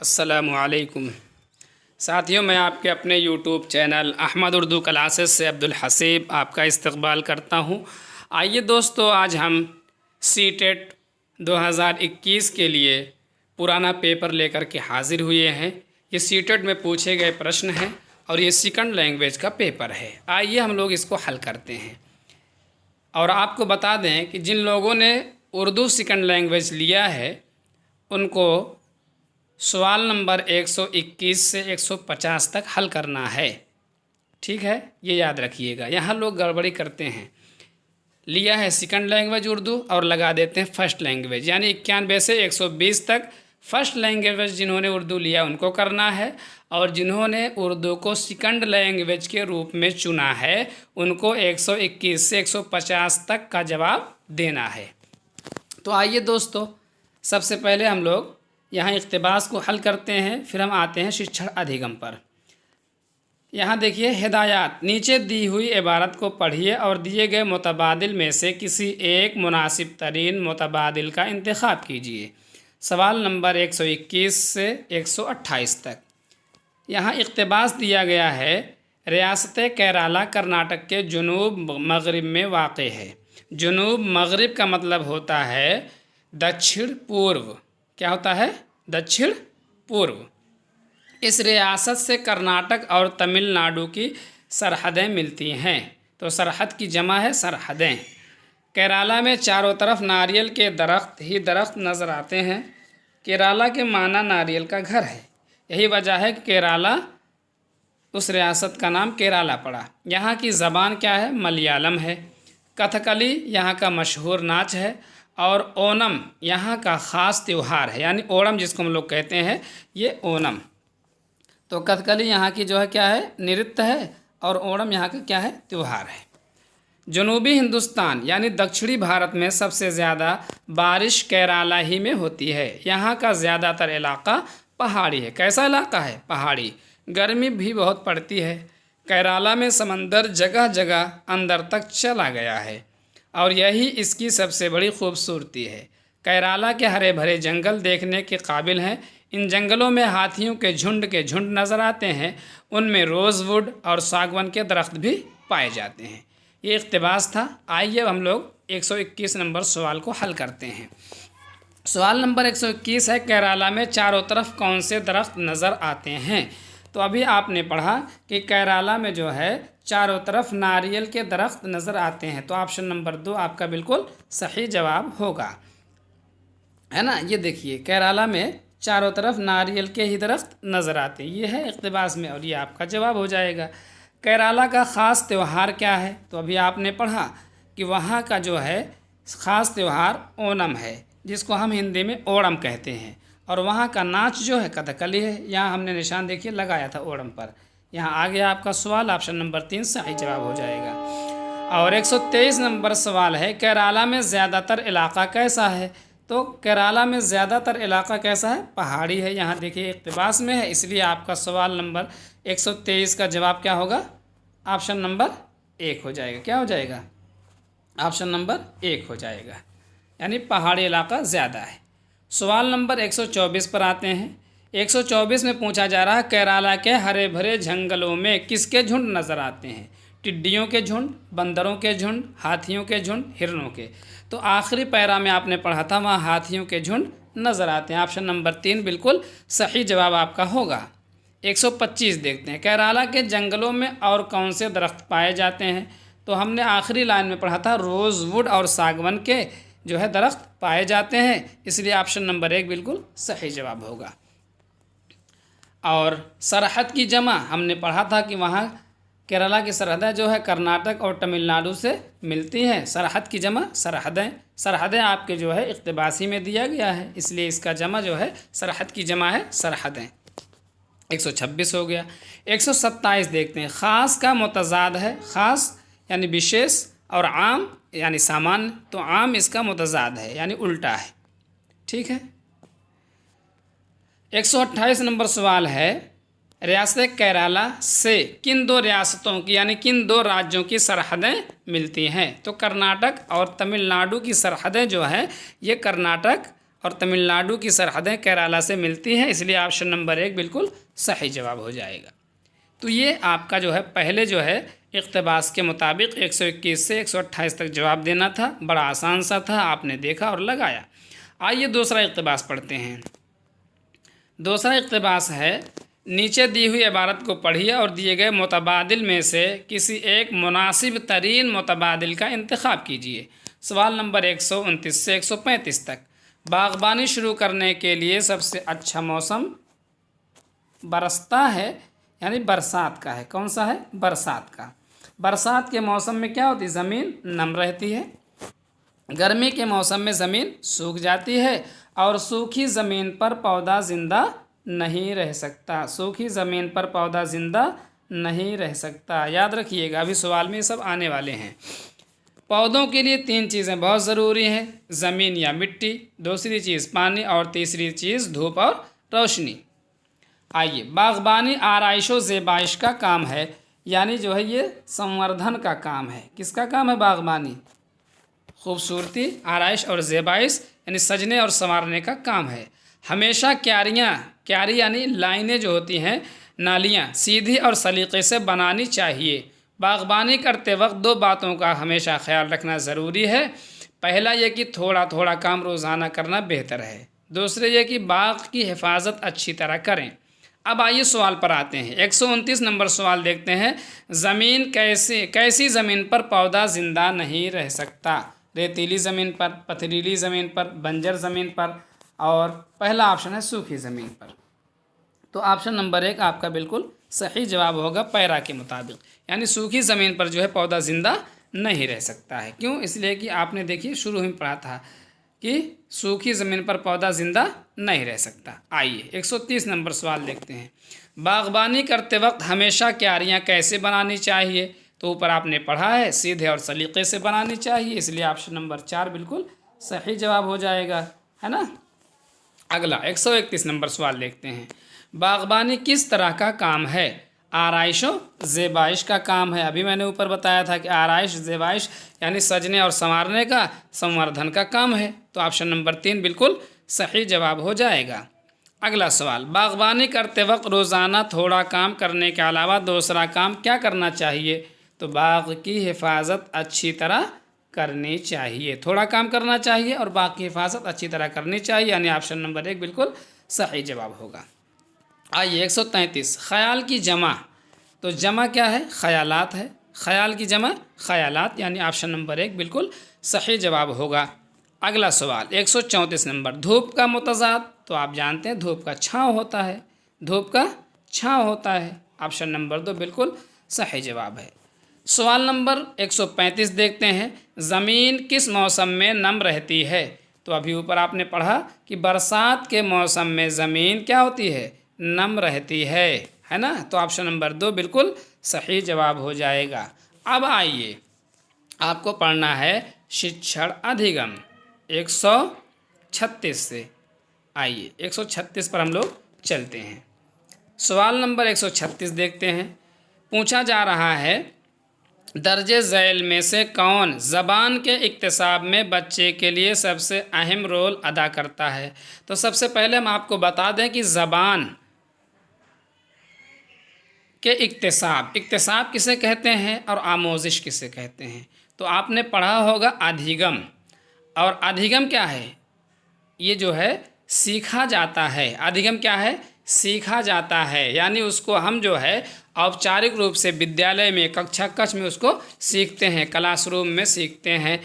अस्सलामुअलैकुम साथियों, मैं आपके अपने YouTube channel Ahmad Urdu classes से अब्दुल हसीब आपका इस्तकबाल करता हूं। आइए दोस्तों, आज हम सीटेट 2021 के लिए पुराना पेपर लेकर के हाज़िर हुए हैं। ये सीटेट में पूछे गए प्रश्न हैं और ये सेकंड लैंग्वेज का पेपर है। आइए हम लोग इसको हल करते हैं। और आपको बता दें कि जिन लोगों ने उर्दू सेकंड लैंग्वेज लिया है उनको सवाल नंबर 121 से 150 तक हल करना है। ठीक है, ये याद रखिएगा। यहाँ लोग गड़बड़ी करते हैं, लिया है सेकंड लैंग्वेज उर्दू और लगा देते हैं फर्स्ट लैंग्वेज, यानी 91 से 120 तक फर्स्ट लैंग्वेज जिन्होंने उर्दू लिया उनको करना है, और जिन्होंने उर्दू को सेकंड लैंग्वेज के रूप में चुना है उनको 121 से 150 तक का जवाब देना है। तो आइए दोस्तों, सबसे पहले हम लोग यहाँ इक़्तिबास को हल करते हैं, फिर हम आते हैं शिक्षण अधिगम पर। यहाँ देखिए हिदायत, नीचे दी हुई इबारत को पढ़िए और दिए गए मुतबादिल में से किसी एक मुनासिब तरीन मुतबादिल का इंतखाब कीजिए। सवाल नंबर 121 से 128 तक। यहाँ इक़्तिबास दिया गया है, रियासत केरला कर्नाटक के जुनूब मगरिब में वाक़ है। जुनूब मगरिब का मतलब होता है दक्षिण पूर्व। क्या होता है? दक्षिण पूर्व। इस रियासत से कर्नाटक और तमिलनाडु की सरहदें मिलती हैं, तो सरहद की जमा है सरहदें। केरला में चारों तरफ नारियल के दरख्त ही दरख्त नज़र आते हैं। केरला के माना नारियल का घर है, यही वजह है कि केरला, उस रियासत का नाम केरला पड़ा। यहाँ की ज़बान क्या है? मलयालम है। कथकली यहाँ का मशहूर नाच है, और ओणम यहाँ का ख़ास त्यौहार है, यानी ओणम जिसको हम लोग कहते हैं, ये ओणम। तो कथकली यहाँ की जो है क्या है? नृत्य है, और ओणम यहाँ का क्या है? त्यौहार है। जनूबी हिंदुस्तान यानी दक्षिणी भारत में सबसे ज़्यादा बारिश केरला ही में होती है। यहाँ का ज़्यादातर इलाका पहाड़ी है। कैसा इलाका है? पहाड़ी। गर्मी भी बहुत पड़ती है। केरला में समंदर जगह जगह अंदर तक चला गया है, और यही इसकी सबसे बड़ी खूबसूरती है। केरला के हरे भरे जंगल देखने के काबिल हैं। इन जंगलों में हाथियों के झुंड नज़र आते हैं। उनमें रोज़वुड और सागवान के दरख्त भी पाए जाते हैं। ये इक़्तिबास था। आइए अब हम लोग 121 नंबर सवाल को हल करते हैं। सवाल नंबर 121 है, केरला में चारों तरफ कौन से दरख्त नज़र आते हैं? तो अभी आपने पढ़ा कि केरला में जो है चारों तरफ नारियल के दरख्त नज़र आते हैं, तो ऑप्शन नंबर 2 आपका बिल्कुल सही जवाब होगा, है ना। ये देखिए, केरला में चारों तरफ नारियल के ही दरख्त नज़र आते हैं, ये है इक़्तिबास में, और ये आपका जवाब हो जाएगा। केरला का ख़ास त्यौहार क्या है? तो अभी आपने पढ़ा कि वहाँ का जो है ख़ास त्यौहार ओणम है, जिसको हम हिंदी में ओणम कहते हैं, और वहाँ का नाच जो है कथकली है। यहाँ हमने निशान देखिए लगाया था ओणम पर। यहाँ आ गया आपका सवाल, ऑप्शन नंबर 3 सही जवाब हो जाएगा। और 123 नंबर सवाल है, केरला में ज़्यादातर इलाका कैसा है? तो केरला में ज़्यादातर इलाका कैसा है? पहाड़ी है। यहाँ देखिए इक़्तिबास में है, इसलिए आपका सवाल नंबर 123 का जवाब क्या होगा? ऑप्शन नंबर 1 हो जाएगा। क्या हो जाएगा? ऑप्शन नंबर 1 हो जाएगा, यानी पहाड़ी इलाका ज़्यादा है। सवाल नंबर 124 पर आते हैं। 124 में पूछा जा रहा है, केरला के हरे भरे जंगलों में किसके झुंड नज़र आते हैं? टिड्डियों के झुंड, बंदरों के झुंड, हाथियों के झुंड, हिरणों के। तो आखिरी पैरा में आपने पढ़ा था, वहाँ हाथियों के झुंड नज़र आते हैं। ऑप्शन नंबर 3 बिल्कुल सही जवाब आपका होगा। 125 देखते हैं, केरला के जंगलों में और कौन से दरख्त पाए जाते हैं? तो हमने आखिरी लाइन में पढ़ा था, रोज़वुड और सागवन के जो है दरख्त पाए जाते हैं, इसलिए ऑप्शन नंबर 1 बिल्कुल सही जवाब होगा। और सरहद की जमा हमने पढ़ा था कि वहाँ केरला की सरहदें जो है कर्नाटक और तमिलनाडु से मिलती हैं। सरहद की जमा सरहदें आपके जो है इक़्तिबासी में दिया गया है, इसलिए इसका जमा जो है सरहद की जमा है सरहदें। 126 हो गया। 127 देखते हैं, ख़ास का मुतज़ाद है। ख़ास यानी विशेष, और आम यानी सामान्य, तो आम इसका मुतज़ाद है, यानी उल्टा है। ठीक है। 128 नंबर सवाल है, रियासत केरला से किन 2 रियासतों की यानी किन 2 राज्यों की सरहदें मिलती हैं? तो कर्नाटक और तमिलनाडु की सरहदें जो हैं ये कर्नाटक और तमिलनाडु की सरहदें केरला से मिलती हैं, इसलिए ऑप्शन नंबर 1 बिल्कुल सही जवाब हो जाएगा। तो ये आपका जो है पहले जो है इक़्तिबास के मुताबिक 121 से 128 तक जवाब देना था। बड़ा आसान सा था, आपने देखा और लगाया। आइए दूसरा इक़्तिबास पढ़ते हैं। दूसरा इक़्तिबास है, नीचे दी हुई इबारत को पढ़िए और दिए गए मुतबादिल में से किसी एक मुनासिब तरीन मुतबादिल का इंतखाब कीजिए। सवाल नंबर 129 से 135 तक। बागबानी शुरू करने के लिए सबसे अच्छा मौसम बरसता है, यानी बरसात का है। कौन सा है? बरसात का। बरसात के मौसम में क्या होती है? ज़मीन नम रहती है। गर्मी के मौसम में ज़मीन सूख जाती है और सूखी ज़मीन पर पौधा ज़िंदा नहीं रह सकता। सूखी ज़मीन पर पौधा ज़िंदा नहीं रह सकता। याद रखिएगा, अभी सवाल में सब आने वाले हैं। पौधों के लिए 3 चीज़ें बहुत ज़रूरी हैं, ज़मीन या मिट्टी, दूसरी चीज़ पानी और तीसरी चीज़ धूप और रोशनी। आइए, बागबानी आराइश व ज़ेबाइश का काम है, यानी जो है ये संवर्धन का काम है। किसका काम है? बागबानी। खूबसूरती, आराइश और ज़ेबाइश यानी सजने और संवारने का काम है। हमेशा क्यारी यानी लाइनें जो होती हैं, नालियाँ सीधी और सलीके से बनानी चाहिए। बागबानी करते वक्त 2 बातों का हमेशा ख्याल रखना ज़रूरी है। पहला ये कि थोड़ा थोड़ा काम रोज़ाना करना बेहतर है। दूसरे ये कि बाग की हिफाजत अच्छी तरह करें। अब आइए सवाल पर आते हैं। 129 नंबर सवाल देखते हैं। ज़मीन कैसी ज़मीन पर पौधा ज़िंदा नहीं रह सकता? रेतीली ज़मीन पर, पथरीली ज़मीन पर, बंजर ज़मीन पर, और पहला ऑप्शन है सूखी ज़मीन पर। तो ऑप्शन नंबर 1 आपका बिल्कुल सही जवाब होगा पैरा के मुताबिक, यानी सूखी ज़मीन पर जो है पौधा ज़िंदा नहीं रह सकता है। क्यों? इसलिए कि आपने देखिए शुरू में पढ़ा था कि सूखी ज़मीन पर पौधा ज़िंदा नहीं रह सकता। आइए 130 नंबर सवाल देखते हैं। बागबानी करते वक्त हमेशा क्यारियाँ कैसे बनानी चाहिए? तो ऊपर आपने पढ़ा है सीधे और सलीके से बनानी चाहिए, इसलिए ऑप्शन नंबर 4 बिल्कुल सही जवाब हो जाएगा, है ना। अगला 131 नंबर सवाल देखते हैं। बागबानी किस तरह का काम है? आराइश व ज़ेबाइश का काम है। अभी मैंने ऊपर बताया था कि आराइश ज़ेबाइश यानी सजने और संवारने का, संवर्धन का काम है। तो ऑप्शन नंबर 3 बिल्कुल सही जवाब हो जाएगा। अगला सवाल, बागबानी करते वक्त रोज़ाना थोड़ा काम करने के अलावा दूसरा काम क्या करना चाहिए? तो बाग की हिफाजत अच्छी तरह करनी चाहिए। थोड़ा काम करना चाहिए और बाग की हिफाजत अच्छी तरह करनी चाहिए, यानी ऑप्शन नंबर 1 बिल्कुल सही जवाब होगा। आइए 133, ख्याल की जमा। तो जमा क्या है? ख्यालात है। ख्याल की जमा ख्यालात, यानी ऑप्शन नंबर 1 बिल्कुल सही जवाब होगा। अगला सवाल 134 नंबर, धूप का मुतज़ाद। तो आप जानते हैं धूप का छाँव होता है। धूप का छाँव होता है। ऑप्शन नंबर 2 बिल्कुल सही जवाब है। सवाल नंबर 135 देखते हैं। ज़मीन किस मौसम में नम रहती है? तो अभी ऊपर आपने पढ़ा कि बरसात के मौसम में ज़मीन क्या होती है? नम रहती है ना। तो ऑप्शन नंबर 2 बिल्कुल सही जवाब हो जाएगा। अब आइए, आपको पढ़ना है शिक्षण अधिगम 136 से। आइए 136 पर हम लोग चलते हैं। सवाल नंबर 136 देखते हैं। पूछा जा रहा है, दर्जे झैल में से कौन ज़बान के इक्तिसाब में बच्चे के लिए सबसे अहम रोल अदा करता है? तो सबसे पहले हम आपको बता दें कि ज़बान के इक्तिसाब किसे कहते हैं और आमोजिश किसे कहते हैं? तो आपने पढ़ा होगा अधिगम। और अधिगम क्या है? ये जो है सीखा जाता है। अधिगम क्या है? सीखा जाता है, यानी उसको हम जो है औपचारिक रूप से विद्यालय में कक्ष में उसको सीखते हैं, क्लासरूम में सीखते हैं।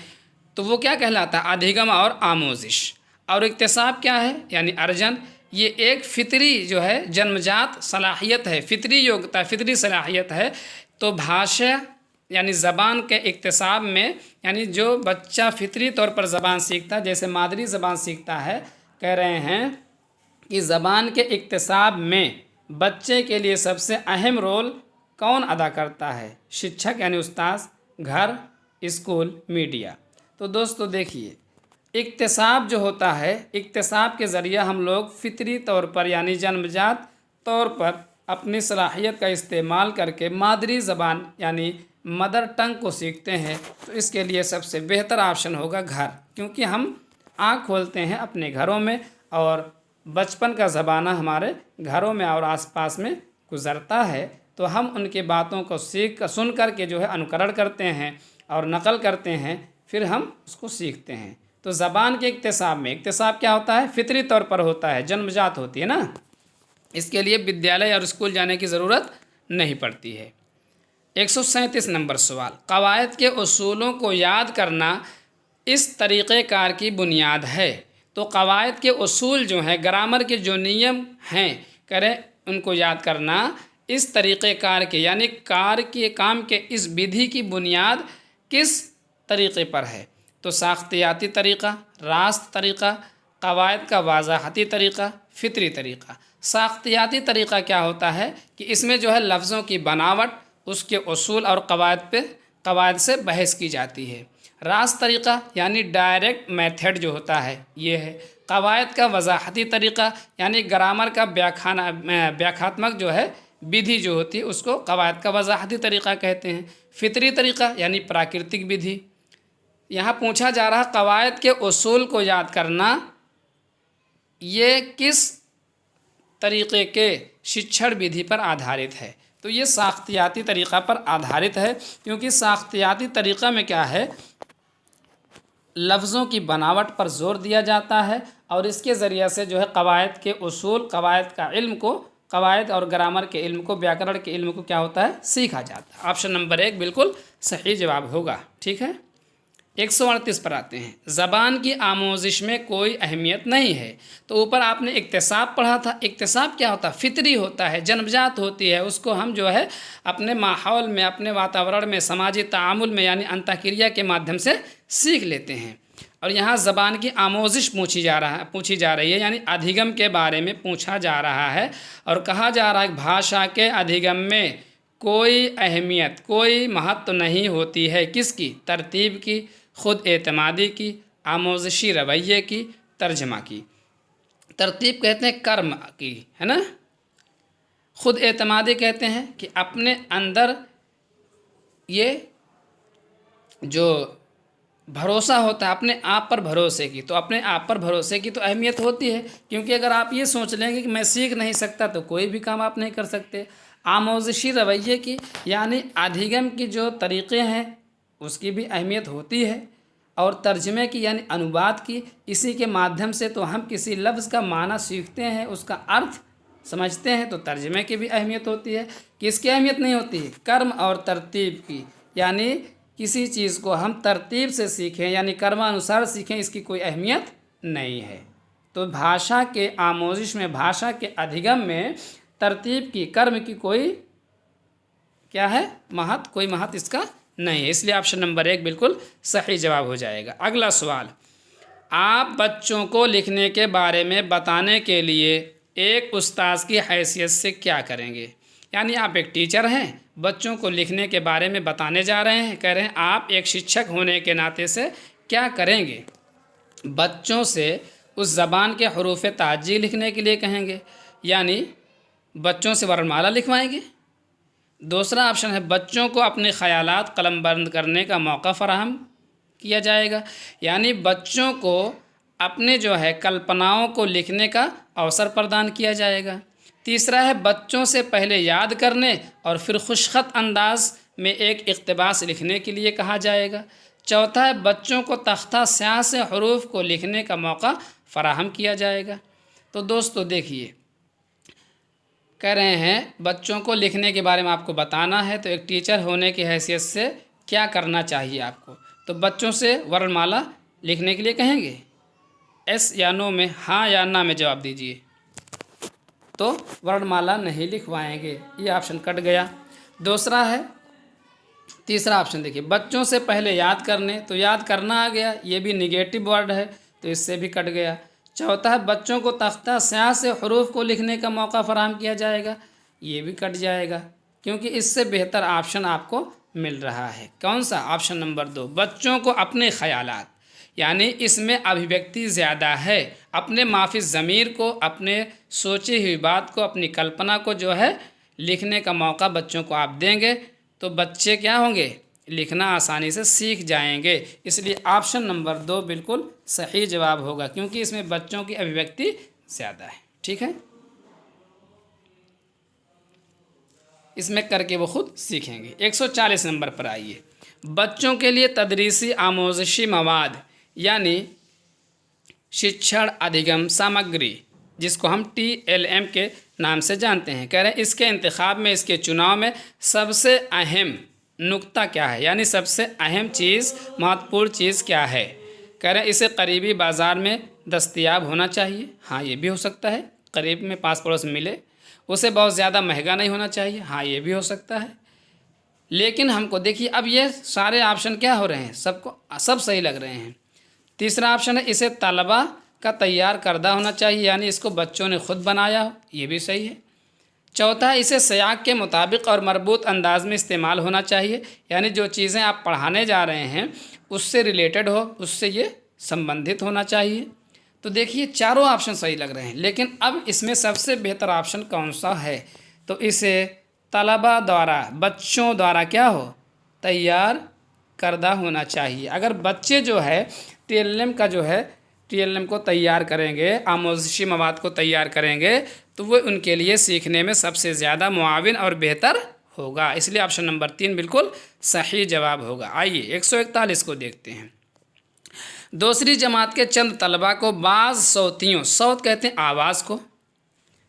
तो वो क्या कहलाता है? अधिगम और आमोजिश। और इक्तिसाब क्या है? यानी अर्जन। ये एक फितरी जो है जन्मजात सलाहियत है, फितरी योग्यता, फितरी सलाहियत है। तो भाषा यानी ज़बान के इक्तिसाब में, यानी जो बच्चा फितरी तौर पर ज़बान सीखता है, जैसे मादरी ज़बान सीखता है, कह रहे हैं कि ज़बान के इक्तिसाब में बच्चे के लिए सबसे अहम रोल कौन अदा करता है? शिक्षक यानी उस्ताद, घर, स्कूल, मीडिया। तो दोस्तों देखिए, इक्तिसाब जो होता है, इक्तिसाब के ज़रिए हम लोग फितरी तौर पर यानी जन्मजात तौर पर अपनी सलाहियत का इस्तेमाल करके मादरी ज़बान यानी मदर टंग को सीखते हैं। तो इसके लिए सबसे बेहतर ऑप्शन होगा घर, क्योंकि हम आँख खोलते हैं अपने घरों में और बचपन का ज़माना हमारे घरों में और आसपास में गुज़रता है, तो हम उनकी बातों को सुन कर के जो है अनुकरण करते हैं और नकल करते हैं, फिर हम उसको सीखते हैं। तो ज़बान के इक्तिसाब में, इक्तिसाब क्या होता है? फितरी तौर पर होता है, जन्मजात होती है ना, इसके लिए विद्यालय और स्कूल जाने की ज़रूरत नहीं पड़ती है। 137 नंबर सवाल, कवायद के उसूलों को याद करना इस तरीक़ेकार की बुनियाद है। तो कवायद के उसूल जो हैं, ग्रामर के जो नियम हैं करें, उनको याद करना इस तरीक़ेकार के यानी काम के इस विधि की बुनियाद किस तरीक़े पर है? तो साख्तियाती तरीक़ा, रास्त तरीक़ा, कवायद का वाज़ाहती तरीक़ा, फितरी तरीक़ा। साख्तियाती तरीक़ा क्या होता है कि इसमें जो है लफ्ज़ों की बनावट, उसके उसूल और कवायद से बहस की जाती है। रास्त तरीक़ा यानी डायरेक्ट मेथड जो होता है ये है। कवायद का वज़ाहती तरीक़ा यानी ग्रामर का व्याख्यात्मक जो है विधि जो होती है उसको कवायद का वज़ाहती तरीक़ा कहते हैं। फितरी तरीक़ा यानी प्राकृतिक विधि। यहाँ पूछा जा रहा कवायद के उसूल को याद करना ये किस तरीक़े के शिक्षण विधि पर आधारित है? तो ये साख्तियाती तरीक़ा पर आधारित है, क्योंकि साख्तियाती तरीक़ा में क्या है, लफ्ज़ों की बनावट पर जोर दिया जाता है और इसके ज़रिए से जो है कवायद के उसूल, कवायद का इल्म को, कवायद और ग्रामर के इल्म को, व्याकरण के इल्म को क्या होता है, सीखा जाता है। ऑप्शन नंबर 1 बिल्कुल सही जवाब होगा। ठीक है, 138 पर आते हैं। ज़बान की आमोजिश में कोई अहमियत नहीं है। तो ऊपर आपने इक्तिसाब पढ़ा था। इक्तिसाब क्या होता है? फितरी होता है, जन्मजात होती है, उसको हम जो है अपने माहौल में, अपने वातावरण में, समाजी तामुल में यानी अंतःक्रिया के माध्यम से सीख लेते हैं। और यहाँ ज़बान की आमोजिश पूछी जा रही है, यानी अधिगम के बारे में पूछा जा रहा है और कहा जा रहा है भाषा के अधिगम में कोई अहमियत, कोई महत्व नहीं होती है। किसकी? तरतीब की, ख़ुद एतमादी की, आमोज़शी रवैये की, तर्जमा की। तरतीब कहते हैं कर्म की, है ना। ख़ुद एतमादी कहते हैं कि अपने अंदर ये जो भरोसा होता है, अपने आप पर भरोसे की। तो अपने आप पर भरोसे की तो अहमियत होती है, क्योंकि अगर आप ये सोच लेंगे कि मैं सीख नहीं सकता तो कोई भी काम आप नहीं कर सकते। आमोज़शी रवैये की यानी अधिगम की जो तरीक़े हैं उसकी भी अहमियत होती है, और तर्जमे की यानी अनुवाद की, इसी के माध्यम से तो हम किसी लफ्ज़ का माना सीखते हैं, उसका अर्थ समझते हैं। तो तर्जमे की भी अहमियत होती है। किसकी अहमियत नहीं होती है? कर्म और तरतीब की, यानी किसी चीज़ को हम तरतीब से सीखें यानी कर्मानुसार सीखें, इसकी कोई अहमियत नहीं है। तो भाषा के आमोजिश में, भाषा के अधिगम में तरतीब की, कर्म की कोई क्या है, महत्व, कोई महत्व इसका नहीं है। इसलिए ऑप्शन नंबर 1 बिल्कुल सही जवाब हो जाएगा। अगला सवाल, आप बच्चों को लिखने के बारे में बताने के लिए एक उस्ताद की हैसियत से क्या करेंगे? यानी आप एक टीचर हैं, बच्चों को लिखने के बारे में बताने जा रहे हैं, कह रहे हैं आप एक शिक्षक होने के नाते से क्या करेंगे? बच्चों से उस ज़बान के हरूफ ताजी लिखने के लिए कहेंगे, यानी बच्चों से वर्णमाला लिखवाएंगे। दूसरा ऑप्शन है बच्चों को अपने ख़यालात कलमबंद करने का मौका फराहम किया जाएगा, यानी बच्चों को अपने जो है कल्पनाओं को लिखने का अवसर प्रदान किया जाएगा। तीसरा है बच्चों से पहले याद करने और फिर खुशखत अंदाज में एक इक़्तिबास लिखने के लिए कहा जाएगा। चौथा है बच्चों को तख्ता स्याह से हरूफ को लिखने का मौका फराहम किया जाएगा। तो दोस्तों देखिए, कह रहे हैं बच्चों को लिखने के बारे में आपको बताना है, तो एक टीचर होने की हैसियत से क्या करना चाहिए आपको? तो बच्चों से वर्णमाला लिखने के लिए कहेंगे। एस या नो में, हाँ या ना में जवाब दीजिए। तो वर्णमाला नहीं लिखवाएंगे, ये ऑप्शन कट गया। दूसरा है, तीसरा ऑप्शन देखिए, बच्चों से पहले याद करने, तो याद करना आ गया, ये भी निगेटिव वर्ड है तो इससे भी कट गया। चौथा है बच्चों को तख्ता स्याह से हरूफ को लिखने का मौका फराहम किया जाएगा, ये भी कट जाएगा, क्योंकि इससे बेहतर ऑप्शन आपको मिल रहा है। कौन सा? ऑप्शन नंबर 2, बच्चों को अपने ख़यालात, यानी इसमें अभिव्यक्ति ज़्यादा है। अपने माफी ज़मीर को, अपने सोची हुई बात को, अपनी कल्पना को जो है लिखने का मौका बच्चों को आप देंगे, तो बच्चे क्या होंगे? लिखना आसानी से सीख जाएंगे। इसलिए ऑप्शन नंबर 2 बिल्कुल सही जवाब होगा, क्योंकि इसमें बच्चों की अभिव्यक्ति ज़्यादा है। ठीक है, इसमें करके वो खुद सीखेंगे। 140 नंबर पर आइए। बच्चों के लिए तदरीसी आमोजशी मवाद यानी शिक्षण अधिगम सामग्री, जिसको हम TLM के नाम से जानते हैं, कह रहे हैं इसके इंतखाब में, इसके चुनाव में सबसे अहम नुक्ता क्या है, यानी सबसे अहम चीज़, महत्वपूर्ण चीज़ क्या है। कह रहे हैं इसे करीबी बाज़ार में दस्तयाब होना चाहिए। हाँ, ये भी हो सकता है, करीब में पास पड़ोस में मिले। उसे बहुत ज़्यादा महंगा नहीं होना चाहिए। हाँ, ये भी हो सकता है। लेकिन हमको देखिए, अब ये सारे ऑप्शन क्या हो रहे हैं, सब सही लग रहे हैं। तीसरा ऑप्शन है इसे तलबा का तैयार करदा होना चाहिए, यानी इसको बच्चों ने खुद बनाया हो, ये भी सही है। चौथा है इसे सयाक के मुताबिक और मरबूत अंदाज में इस्तेमाल होना चाहिए, यानी जो चीज़ें आप पढ़ाने जा रहे हैं उससे रिलेटेड हो, उससे ये संबंधित होना चाहिए। तो देखिए चारों ऑप्शन सही लग रहे हैं, लेकिन अब इसमें सबसे बेहतर ऑप्शन कौन सा है, तो इसे तलबा द्वारा, बच्चों द्वारा क्या हो, तैयार करदा होना चाहिए। अगर बच्चे जो है TLM को तैयार करेंगे, आमोजशी मवाद को तैयार करेंगे, तो वो उनके लिए सीखने में सबसे ज़्यादा मुआविन और बेहतर होगा। इसलिए ऑप्शन नंबर 3 बिल्कुल सही जवाब होगा। आइए 141 को देखते हैं। दूसरी जमात के चंद तलबा को बाज़ सौतियों, सौत कहते हैं आवाज़ को,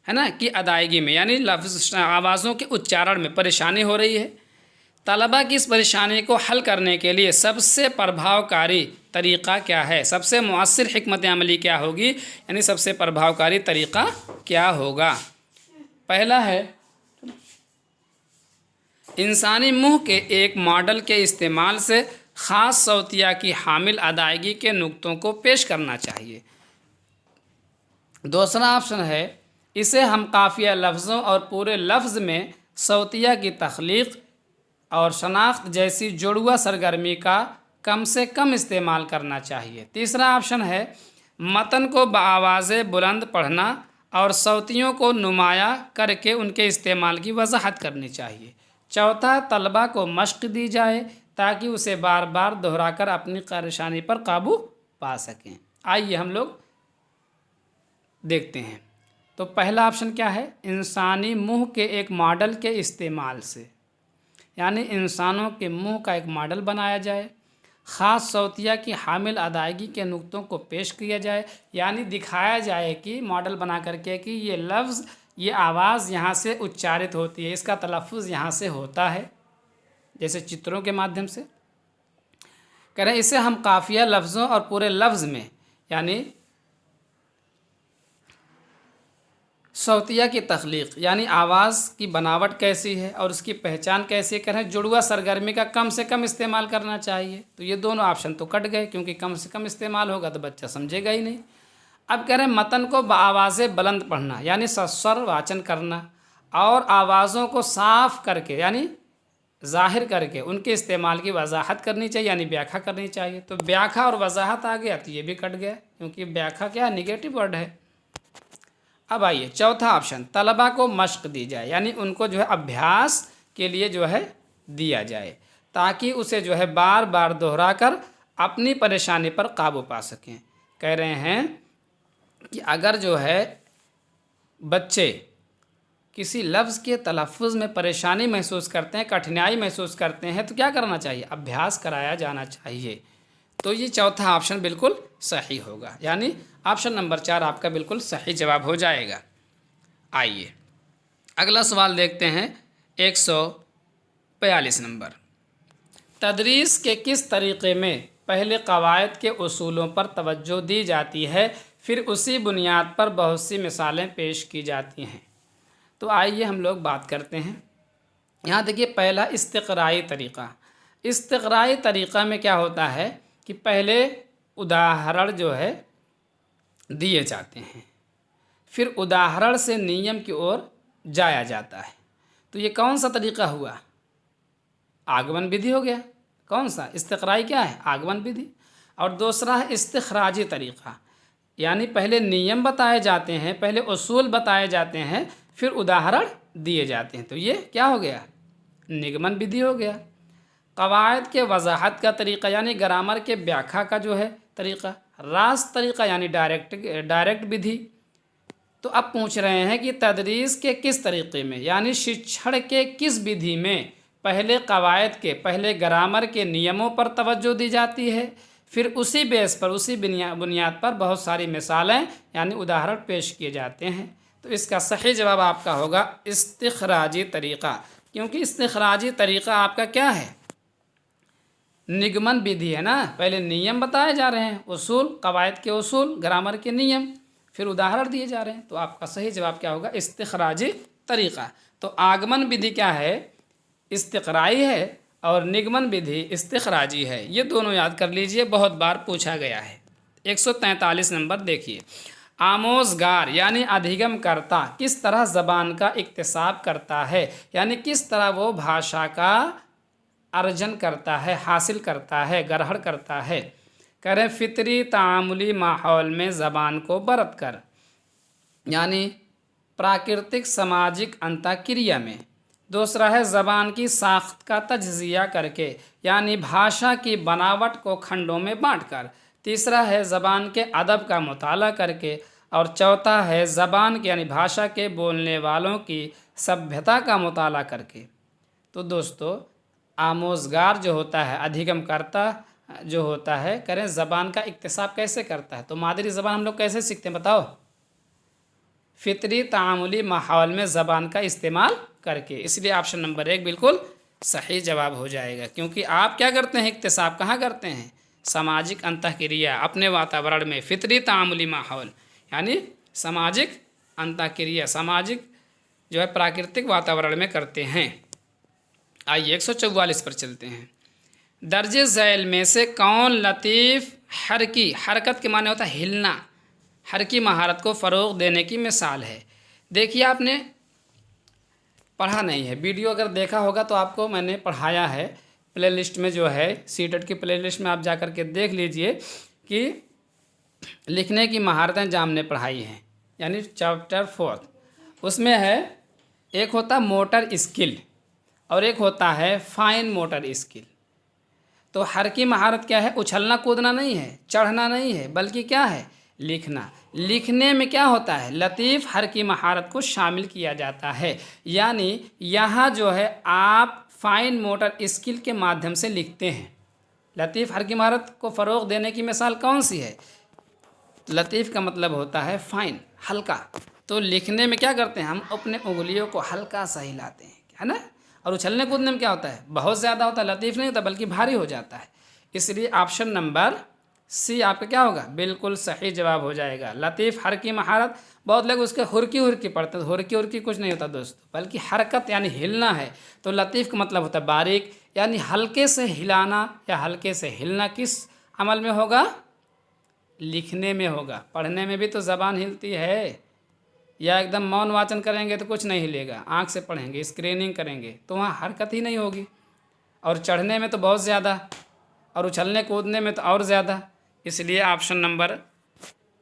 है ना, कि अदायगी में, यानी लफ्ज़ आवाज़ों के उच्चारण में परेशानी हो रही है। तलबा की इस परेशानी को हल करने के लिए सबसे प्रभावकारी तरीक़ा क्या है, सबसे मुअस्सिर हिकमत अमली क्या होगी, यानी सबसे प्रभावकारी तरीक़ा क्या होगा। पहला है इंसानी मुँह के एक मॉडल के इस्तेमाल से ख़ास सौतिया की हामिल अदायगी के नुक्तों को पेश करना चाहिए। दूसरा ऑप्शन है इसे हम काफ़िया लफ्ज़ों और पूरे लफ्ज़ में सौतिया की तख्लीक़ और शनाख्त जैसी जुड़वा सरगर्मी का कम से कम इस्तेमाल करना चाहिए। तीसरा ऑप्शन है मतन को बआवाज़े बुलंद पढ़ना और सौतियों को नुमाया करके उनके इस्तेमाल की वजाहत करनी चाहिए। चौथा, तलबा को मश्क दी जाए ताकि उसे बार बार दोहराकर अपनी परेशानी पर काबू पा सकें। आइए हम लोग देखते हैं। तो पहला ऑप्शन क्या है, इंसानी मुँह के एक मॉडल के इस्तेमाल से, यानी इंसानों के मुंह का एक मॉडल बनाया जाए, ख़ास सौतिया की हामिल अदायगी के नुक्तों को पेश किया जाए, यानी दिखाया जाए कि मॉडल बना करके कि ये लफ्ज़, ये आवाज़ यहाँ से उच्चारित होती है, इसका तलफ़ुज़ यहाँ से होता है, जैसे चित्रों के माध्यम से। कह रहे हैं इसे हम काफ़िया लफ्ज़ों और पूरे लफ्ज़ में, यानी सौतिया की तख्लीक़, यानी आवाज़ की बनावट कैसी है और उसकी पहचान कैसी कर है, जुड़वा सरगर्मी का कम से कम इस्तेमाल करना चाहिए। तो ये दोनों ऑप्शन तो कट गए, क्योंकि कम से कम इस्तेमाल होगा तो बच्चा समझेगा ही नहीं। अब कह रहे हैं मतन को बआवाज़े बुलंद पढ़ना, यानी सस्वर वाचन करना और आवाज़ों को साफ़ करके, यानी ज़ाहिर करके उनके इस्तेमाल की वजाहत करनी चाहिए, यानी व्याख्या करनी चाहिए। तो व्याख्या और वजाहत आ गया तो ये भी कट गया, क्योंकि व्याख्या क्या है, निगेटिव वर्ड है। अब आइए चौथा ऑप्शन, तलबा को मश्क दी जाए, यानी उनको जो है अभ्यास के लिए जो है दिया जाए, ताकि उसे जो है बार बार दोहरा कर अपनी परेशानी पर काबू पा सकें। कह रहे हैं कि अगर जो है बच्चे किसी लफ्ज़ के तलफ़ुज़ में परेशानी महसूस करते हैं, कठिनाई महसूस करते हैं, तो क्या करना चाहिए, अभ्यास कराया जाना चाहिए। तो ये चौथा ऑप्शन बिल्कुल सही होगा, यानी ऑप्शन नंबर 4 आपका बिल्कुल सही जवाब हो जाएगा। आइए अगला सवाल देखते हैं, 142 नंबर। तदरीस के किस तरीक़े में पहले क़वायद के उसूलों पर तवज्जो दी जाती है, फिर उसी बुनियाद पर बहुत सी मिसालें पेश की जाती हैं। तो आइए हम लोग बात करते हैं। यहाँ देखिए पहला इस्तिक़राई तरीक़ा। इस्तिक़राई तरीक़ा में क्या होता है कि पहले उदाहरण जो है दिए जाते हैं, फिर उदाहरण से नियम की ओर जाया जाता है। तो ये कौन सा तरीक़ा हुआ, आगमन विधि हो गया। कौन सा, इस्तिक़राई क्या है, आगमन विधि। और दूसरा है इस्तिख़राजी तरीक़ा, यानी पहले नियम बताए जाते हैं, पहले उसूल बताए जाते हैं, फिर उदाहरण दिए जाते हैं। तो ये क्या हो गया, निगमन विधि हो गया। कवायद के वजाहत का तरीक़ा यानी ग्रामर के व्याख्या का जो है तरीक़ा, रास्त तरीक़ा यानी डायरेक्ट विधि। तो अब पूछ रहे हैं कि तदरीस के किस तरीक़े में यानी शिक्षण के किस विधि में पहले कवायद के, पहले ग्रामर के नियमों पर तवज्जो दी जाती है, फिर उसी बेस पर, उसी बुनियाद पर बहुत सारी मिसालें यानी उदाहरण पेश किए जाते हैं। तो इसका सही जवाब आपका होगा इस्तिखराजी तरीक़ा, क्योंकि इस्तिखराजी तरीक़ा आपका क्या है, निगमन विधि है ना। पहले नियम बताए जा रहे हैं, उसूल, कवायद के उसूल, ग्रामर के नियम, फिर उदाहरण दिए जा रहे हैं। तो आपका सही जवाब क्या होगा, इस्तिखराजी तरीक़ा। तो आगमन विधि क्या है, इस्तिक़राई है, और निगमन विधि इस्तिखराजी है। ये दोनों याद कर लीजिए, बहुत बार पूछा गया है। 143 नंबर देखिए, आमोज़गार यानी अधिगमकर्ता किस तरह ज़बान का इक्तिसाब करता है, यानी किस तरह वो भाषा का अर्जन करता है, हासिल करता है, ग्रहण करता है। करें फितरी तामुली माहौल में ज़बान को बरत कर, यानी प्राकृतिक सामाजिक अंतःक्रिया में। दूसरा है ज़बान की साख्त का तज्ज़िया करके, यानी भाषा की बनावट को खंडों में बांटकर। तीसरा है ज़बान के अदब का मुताला करके, और चौथा है ज़बान के यानी भाषा के बोलने वालों की सभ्यता का मुताला करके। तो दोस्तों, आमोज़गार जो होता है, अधिगमकर्ता जो होता है, करें ज़बान का इक्तिसाब कैसे करता है। तो मादरी ज़बान हम लोग कैसे सीखते हैं बताओ, फितरी तामुली माहौल में ज़बान का इस्तेमाल करके। इसलिए ऑप्शन नंबर 1 बिल्कुल सही जवाब हो जाएगा, क्योंकि आप क्या करते हैं, इक्तिसाब कहाँ करते हैं, सामाजिक अंतःक्रिया, अपने वातावरण में। फितरी तामुली माहौल यानी सामाजिक अंतःक्रिया, सामाजिक जो है प्राकृतिक वातावरण में करते हैं। आइए 144 पर चलते हैं। दर्जे झैल में से कौन लतीफ़ हरकी, हरकत के माने होता है हिलना, हरकी महारत को फ़रोग़ देने की मिसाल है। देखिए, आपने पढ़ा नहीं है, वीडियो अगर देखा होगा तो आपको मैंने पढ़ाया है प्लेलिस्ट में, जो है सीटेट की प्लेलिस्ट में आप जा कर के देख लीजिए कि लिखने की महारतें जो हमने पढ़ाई हैं, यानी चैप्टर 4 उसमें है, एक होता मोटर स्किल और एक होता है फाइन मोटर स्किल। तो हरकी महारत क्या है, उछलना कूदना नहीं है, चढ़ना नहीं है, बल्कि क्या है, लिखना। लिखने में क्या होता है, लतीफ़ हरकी महारत को शामिल किया जाता है। यानी यहाँ जो है आप फाइन मोटर स्किल के माध्यम से लिखते हैं। लतीफ़ हरकी महारत को फ़रोग़ देने की मिसाल कौन सी है, लतीफ़ का मतलब होता है फाइन, हल्का। तो लिखने में क्या करते हैं, हम अपने उंगलियों को हल्का सा हिलाते हैं, है ना। और उछलने कूदने में क्या होता है, बहुत ज़्यादा होता है, लतीफ़ नहीं होता बल्कि भारी हो जाता है। इसलिए ऑप्शन नंबर सी आपका क्या होगा, बिल्कुल सही जवाब हो जाएगा। लतीफ़ हरकी महारत, बहुत लोग उसके हुरकी हुरकी पढ़ते हैं, हुरकी हुरकी कुछ नहीं होता दोस्तों, बल्कि हरकत यानी हिलना है। तो लतीफ़ का मतलब होता है बारीक, यानी हल्के से हिलाना या हल्के से हिलना। किस अमल में होगा, लिखने में होगा। पढ़ने में भी तो ज़बान हिलती है, या एकदम मौन वाचन करेंगे तो कुछ नहीं हिलेगा, आँख से पढ़ेंगे, स्क्रीनिंग करेंगे तो वहाँ हरकत ही नहीं होगी। और चढ़ने में तो बहुत ज़्यादा, और उछलने कूदने में तो और ज़्यादा। इसलिए ऑप्शन नंबर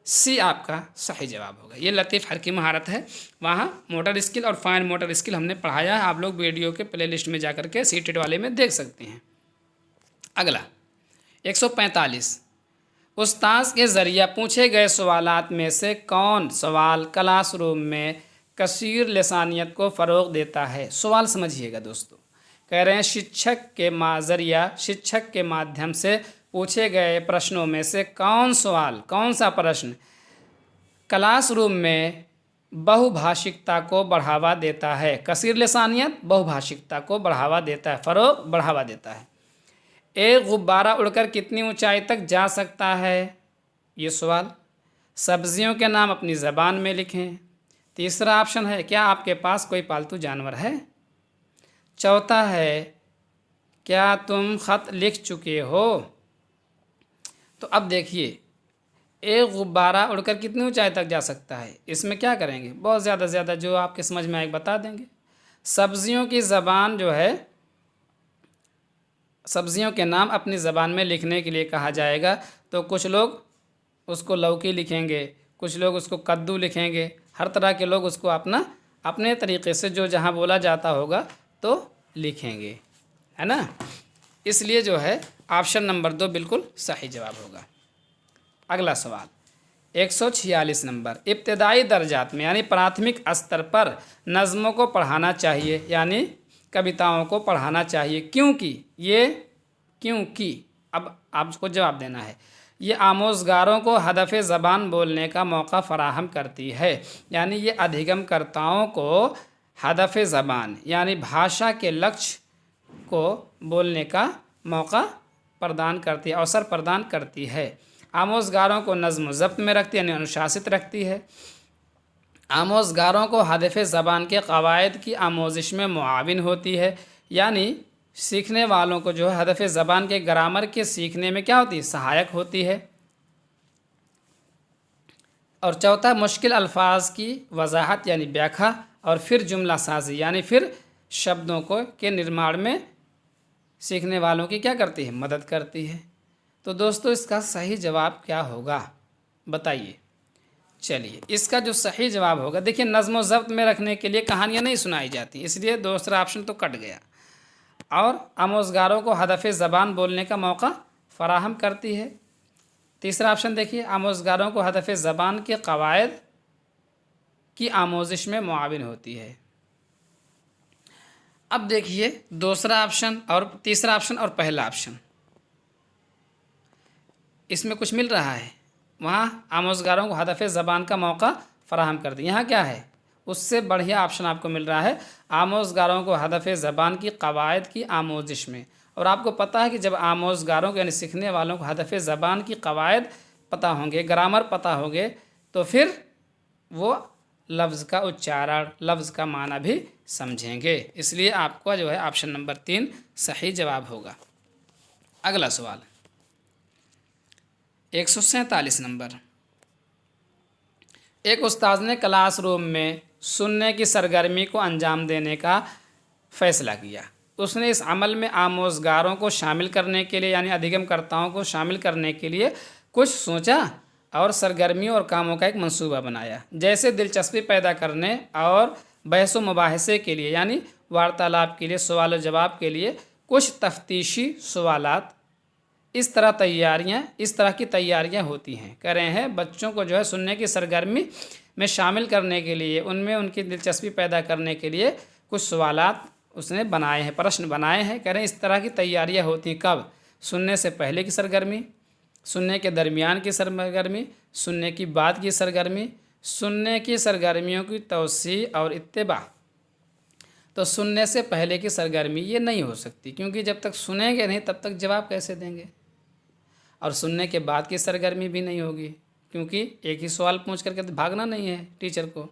सी आपका सही जवाब होगा। ये लतीफ़ हरकी महारत है, वहाँ मोटर स्किल और फाइन मोटर स्किल हमने पढ़ाया है, आप लोग वीडियो के प्लेलिस्ट में जाकर के सीटेड वाले में देख सकते हैं। अगला 145, उस्ताद के ज़रिए पूछे गए सवालात में से कौन सवाल क्लासरूम में कसीर लसानियत को फ़रोग़ देता है। सवाल समझिएगा दोस्तों, कह रहे हैं शिक्षक के माध्यम से पूछे गए प्रश्नों में से कौन सवाल, कौन सा प्रश्न क्लासरूम में बहुभाषिकता को बढ़ावा देता है। कसीर लसानियत बहुभाषिकता को बढ़ावा देता है, फ़रोग़ बढ़ावा देता है। एक गुब्बारा उड़कर कितनी ऊंचाई तक जा सकता है, ये सवाल। सब्जियों के नाम अपनी ज़बान में लिखें। तीसरा ऑप्शन है, क्या आपके पास कोई पालतू जानवर है। चौथा है, क्या तुम ख़त लिख चुके हो। तो अब देखिए, एक गुब्बारा उड़कर कितनी ऊंचाई तक जा सकता है, इसमें क्या करेंगे, बहुत ज़्यादा ज़्यादा जो आपके समझ में आए बता देंगे। सब्जियों की ज़बान जो है, सब्जियों के नाम अपनी ज़बान में लिखने के लिए कहा जाएगा। तो कुछ लोग उसको लौकी लिखेंगे, कुछ लोग उसको कद्दू लिखेंगे, हर तरह के लोग उसको अपने तरीक़े से जो जहाँ बोला जाता होगा तो लिखेंगे, है ना। इसलिए जो है ऑप्शन नंबर 2 बिल्कुल सही जवाब होगा। अगला सवाल 146 नंबर, इब्तदाई दर्जात में यानी प्राथमिक स्तर पर नज़्मों को पढ़ाना चाहिए यानी कविताओं को पढ़ाना चाहिए क्योंकि अब आपको जवाब देना है। ये आमोज़गारों को हदफ़ ज़बान बोलने का मौका फ़राहम करती है, यानी ये अधिगमकर्ताओं को हदफ़ ज़बान यानी भाषा के लक्ष्य को बोलने का मौका प्रदान करती है, अवसर प्रदान करती है। आमोज़गारों को नज़्म ज़ब्त में रखती है यानी अनुशासित रखती है। आमोज़गारों को हदफ़ ज़बान के क़वायद की आमोज़िश में मुआविन होती है, यानी सीखने वालों को जो है हदफ़ ज़बान के ग्रामर के सीखने में क्या होती है, सहायक होती है। और चौथा, मुश्किल अल्फाज की वजाहत यानी व्याख्या और फिर जुमला साजी यानी फिर शब्दों को के निर्माण में सीखने वालों की क्या करती है, मदद करती है। तो दोस्तों इसका सही जवाब क्या होगा बताइए। चलिए इसका जो सही जवाब होगा, देखिए नज़्म ज़ब्त में रखने के लिए कहानियाँ नहीं सुनाई जाती, इसलिए दूसरा ऑप्शन तो कट गया। और आमोज़गारों को हदफ़ ज़बान बोलने का मौका फ़राहम करती है। तीसरा ऑप्शन देखिए, आमोज़गारों को हदफ़ ज़बान के क़वायद की आमोज़िश में मुआविन होती है। अब देखिए दूसरा ऑप्शन और तीसरा ऑप्शन और पहला ऑप्शन, इसमें कुछ मिल रहा है। वहाँ आमोज़गारों को हदफ़ ज़बान का मौका फ़राहम कर दिया, यहाँ क्या है, उससे बढ़िया ऑप्शन आपको मिल रहा है आमोज़गारों को हदफ़ ज़बान की क़वायद की आमोज़िश में। और आपको पता है कि जब आमोज़गारों को यानी सीखने वालों को हदफ़ ज़बान की क़वायद पता होंगे, ग्रामर पता होंगे, तो फिर वो लफ्ज़ का उच्चारण, लफ्ज़ का माना भी समझेंगे। इसलिए आपका जो है ऑप्शन नंबर 3 सही जवाब होगा। अगला सवाल 147 नंबर, एक उस्ताद ने क्लासरूम में सुनने की सरगर्मी को अंजाम देने का फ़ैसला किया। उसने इस अमल में आमोज़गारों को शामिल करने के लिए यानी अधिगमकर्ताओं को शामिल करने के लिए कुछ सोचा और सरगर्मियों और कामों का एक मंसूबा बनाया, जैसे दिलचस्पी पैदा करने और बहस व मुबाहसे के लिए यानी वार्तालाप के लिए, सवाल व जवाब के लिए कुछ तफ्तीशी सवालात। इस तरह की तैयारियां होती हैं। कह रहे हैं बच्चों को जो है सुनने की सरगर्मी में शामिल करने के लिए, उनमें उनकी दिलचस्पी पैदा करने के लिए कुछ सवालात उसने बनाए हैं, प्रश्न बनाए हैं। कह रहे हैं इस तरह की तैयारियां होती हैं कब, सुनने से पहले की सरगर्मी, सुनने के दरमियान की सरगर्मी, सुनने की बाद की सरगर्मी, सुनने की सरगर्मियों की तौसी और इत्तिबा। तो सुनने से पहले की सरगर्मी ये नहीं हो सकती, क्योंकि जब तक सुनेंगे नहीं तब तक जवाब कैसे देंगे। और सुनने के बाद की सरगर्मी भी नहीं होगी, क्योंकि एक ही सवाल पूछ करके तो भागना नहीं है टीचर को।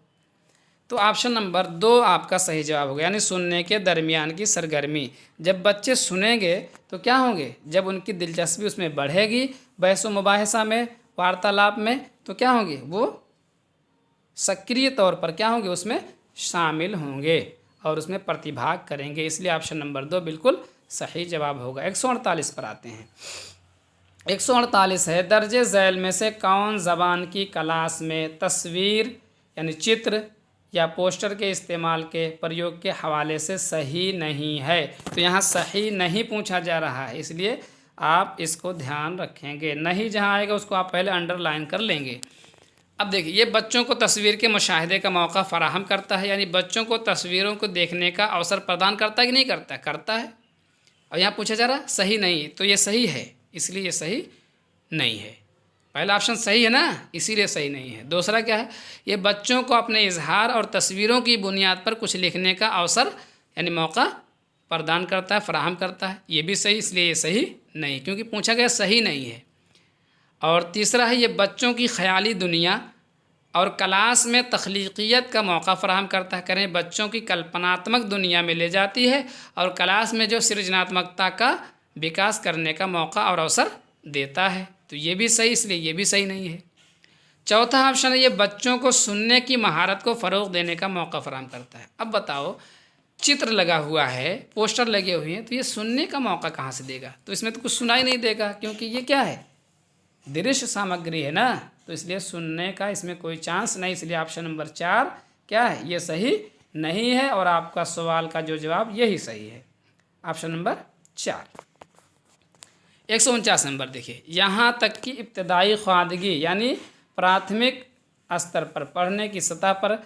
तो ऑप्शन नंबर 2 आपका सही जवाब होगा, यानी सुनने के दरमियान की सरगर्मी। जब बच्चे सुनेंगे तो क्या होंगे, जब उनकी दिलचस्पी उसमें बढ़ेगी, बहस व मुबाहसा में, वार्तालाप में, तो क्या होंगे, वो सक्रिय तौर पर क्या होंगे, उसमें शामिल होंगे और उसमें प्रतिभाग करेंगे। इसलिए ऑप्शन नंबर 2 बिल्कुल सही जवाब होगा। 148 पर आते हैं। 148 है, दर्जे झैल में से कौन ज़बान की क्लास में तस्वीर यानी चित्र या पोस्टर के इस्तेमाल के प्रयोग के हवाले से सही नहीं है। तो यहाँ सही नहीं पूछा जा रहा है, इसलिए आप इसको ध्यान रखेंगे। नहीं जहाँ आएगा उसको आप पहले अंडरलाइन कर लेंगे। अब देखिए, ये बच्चों को तस्वीर के मुशाहिदे का मौका फ़राहम करता है, यानी बच्चों को तस्वीरों को देखने का अवसर प्रदान करता है कि नहीं करता, करता है। और यहाँ पूछा जा रहा है सही नहीं, तो ये सही है, इसलिए ये सही नहीं है। पहला ऑप्शन सही है ना, इसीलिए सही नहीं है। दूसरा क्या है, ये बच्चों को अपने इजहार और तस्वीरों की बुनियाद पर कुछ लिखने का अवसर यानी मौका प्रदान करता है, फराहम करता है, ये भी सही, इसलिए ये सही नहीं, क्योंकि पूछा गया सही नहीं है। और तीसरा है, ये बच्चों की ख़याली दुनिया और क्लास में तख्लीक़ियत का मौका फ़राहम करता है। करें बच्चों की कल्पनात्मक दुनिया में ले जाती है और क्लास में जो सृजनात्मकता का विकास करने का मौका और अवसर देता है। तो ये भी सही, इसलिए ये भी सही नहीं है। चौथा ऑप्शन है, ये बच्चों को सुनने की महारत को फ़रोग़ देने का मौका फ़राहम करता है। अब बताओ, चित्र लगा हुआ है, पोस्टर लगे हुए हैं, तो ये सुनने का मौका कहाँ से देगा, तो इसमें तो कुछ सुनाई नहीं देगा, क्योंकि ये क्या है, दृश्य सामग्री है ना, तो इसलिए सुनने का इसमें कोई चांस नहीं। इसलिए ऑप्शन नंबर 4 क्या है, ये सही नहीं है और आपका सवाल का जो जवाब यही सही है, ऑप्शन नंबर 4। 149 नंबर देखिए, यहाँ तक कि इब्तदाई ख्वादगी यानी प्राथमिक स्तर पर पढ़ने की सतह पर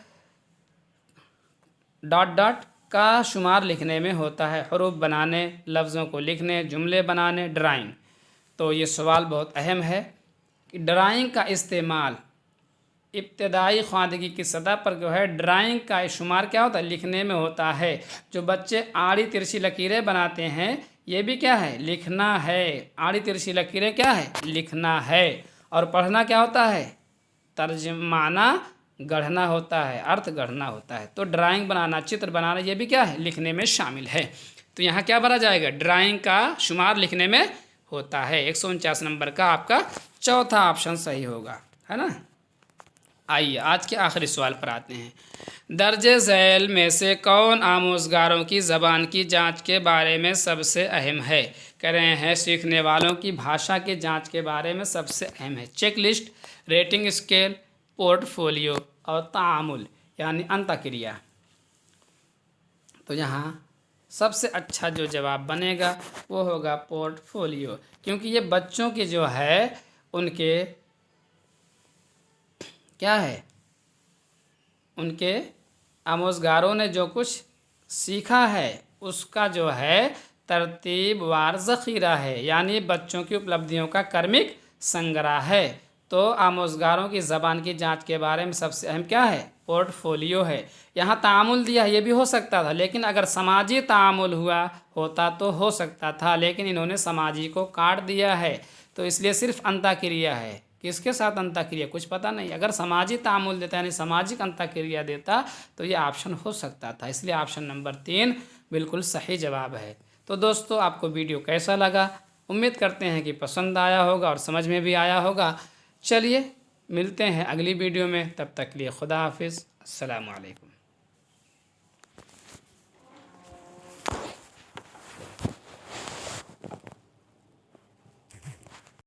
डॉट डॉट का शुमार लिखने में होता है, हरूफ बनाने, लफ्ज़ों को लिखने, जुमले बनाने, ड्राइंग। तो ये सवाल बहुत अहम है कि ड्राइंग का इस्तेमाल इब्तदाई ख्वादगी की सतह पर जो है ड्राइंग का शुमार क्या होता है, लिखने में होता है। जो बच्चे आड़ी तिरछी लकीरें बनाते हैं ये भी क्या है, लिखना है। आड़ी तिरछी लकीरें क्या है, लिखना है। और पढ़ना क्या होता है, तर्जमाना गढ़ना होता है, अर्थ गढ़ना होता है। तो ड्राइंग बनाना, चित्र बनाना ये भी क्या है, लिखने में शामिल है। तो यहाँ क्या भरा जाएगा, ड्राइंग का शुमार लिखने में होता है। 149 नंबर का आपका चौथा ऑप्शन सही होगा, है ना। आइए आज के आखिरी सवाल पर आते हैं। दर्जे झैल में से कौन आमोज़गारों की ज़बान की जांच के बारे में सबसे अहम है। कह रहे हैं सीखने वालों की भाषा के जांच के बारे में सबसे अहम है। Checklist, rating scale, portfolio और तामुल यानी अंतःक्रिया। तो यहाँ सबसे अच्छा जो जवाब बनेगा वो होगा पोर्टफोलियो, क्योंकि ये बच्चों की जो है उनके क्या है, उनके आमोज़गारों ने जो कुछ सीखा है उसका जो है तरतीबवार ज़ख़ीरा है, यानी बच्चों की उपलब्धियों का क्रमिक संग्रह है। तो आमोज़गारों की ज़बान की जांच के बारे में सबसे अहम क्या है, पोर्टफोलियो है। यहाँ तामुल दिया ये भी हो सकता था, लेकिन अगर समाजी तामुल हुआ होता तो हो सकता था, लेकिन इन्होंने समाजी को काट दिया है। तो इसलिए सिर्फ अंतःक्रिया है। किसके साथ अंतःक्रिया कुछ पता नहीं। अगर समाजी तामुल देता यानी सामाजिक अंतःक्रिया देता तो ये ऑप्शन हो सकता था। इसलिए ऑप्शन नंबर 3 बिल्कुल सही जवाब है। तो दोस्तों आपको वीडियो कैसा लगा, उम्मीद करते हैं कि पसंद आया होगा और समझ में भी आया होगा। चलिए मिलते हैं अगली वीडियो में, तब तक के लिए खुदा हाफिज़, अस्सलामु अलैकुम।